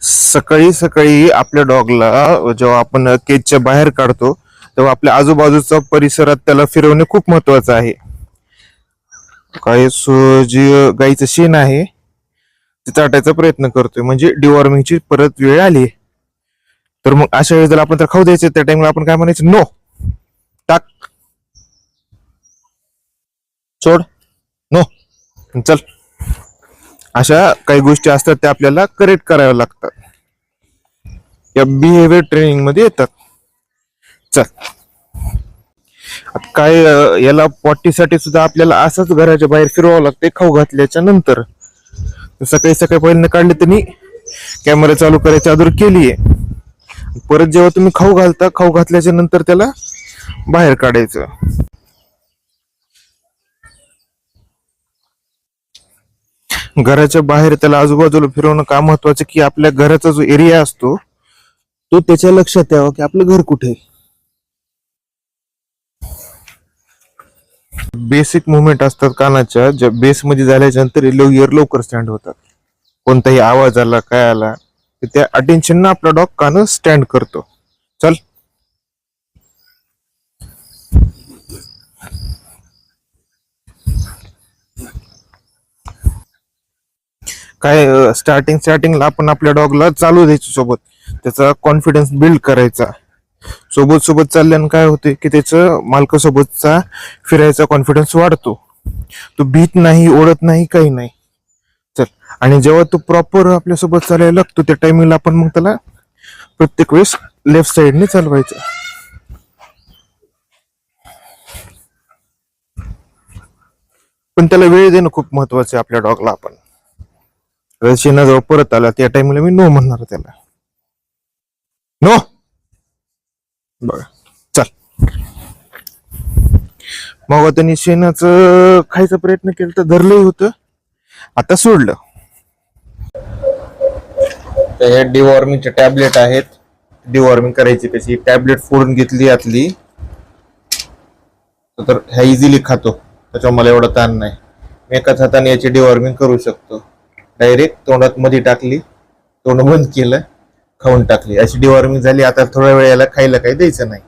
सकाळी सकाळी आपल्या डॉगला जेव्हा आपण केजच्या बाहेर काढतो तेव्हा आपल्या आजूबाजूचा परिसरात त्याला फिरवणे खूप महत्वाचं आहे. काय जी गाईचं शेण आहे ते चाटायचा प्रयत्न करतोय, म्हणजे डिवॉर्मिंगची परत वेळ आली. तर मग अशा वेळेस जर आपण तर खाऊ द्यायचं, त्या टाइमला आपण काय म्हणायचं, नो, टाक, सोड, नो, चल. अशा काही गोष्टी असतात त्या आपल्याला करेक्ट कराव्या लागतात, या बिहेवियर ट्रेनिंग मध्ये येतात. चल, आता काय याला पॉटीसाठी सुद्धा आपल्याला असंच घराच्या बाहेर फिरवावं लागते खाऊ घातल्याच्या नंतर. सकाळी सकाळी पहिल्यांदा काढले त्यांनी कॅमेरा चालू करायच्या अगोदर केलीये. परत जेव्हा तुम्ही खाऊ घालता, खाऊ घातल्याच्या नंतर त्याला बाहेर काढायचं. घराच्या बाहेर त्याला आजूबाजूला फिरवणं का महत्वाचं, की आपल्या घराचा जो एरिया असतो तो त्याच्या लक्षात यावं की आपलं घर कुठे. बेसिक मुवमेंट असतात कानाच्या, ज्या बेस मध्ये झाल्याच्या नंतर इयर लवकर स्टँड होतात. कोणताही आवाज आला, काय आला, त्या अटेन्शन ना आपला डॉग कान स्टँड करतो. चल, काय स्टार्टिंगला आपण आपल्या डॉगला चालू द्यायचं सोबत, त्याचा कॉन्फिडन्स बिल्ड करायचा. सोबत चालल्यानं काय होते की त्याचं मालकासोबतचा फिरायचा कॉन्फिडन्स वाढतो. तो भीत नाही, ओढत नाही, काही नाही. चल, आणि जेव्हा तो प्रॉपर आपल्यासोबत चालायला लागतो त्या टायमिंगला आपण मग त्याला प्रत्येक वेळेस लेफ्ट साइडने चालवायचं. पण त्याला वेळ देणं खूप महत्वाचं आहे आपल्या डॉगला. आपण शेणाजवळ परत आला त्या टाइमला मी नो म्हणणार त्याला, नो, बघा, चल. मग त्यांनी शेणाचं खायचा प्रयत्न केला तर धरलंही होतं, आता सोडलं. तर हे डिवॉर्मिंगचे टॅबलेट आहेत. डिवॉर्मिंग करायची कशी, टॅबलेट फोडून घेतली आतली, तर ह्या इझिली खातो, त्याच्यावर मला एवढा ताण नाही. मी एकाच हाताने याची डिवॉर्मिंग करू शकतो. डायरेक्ट तोंडात मध्ये टाकली, तोंड बंद केलं, खाऊन टाकली, अशी डिवॉर्मिंग झाली. आता थोड्या वेळ याला खायला काही द्यायचं नाही.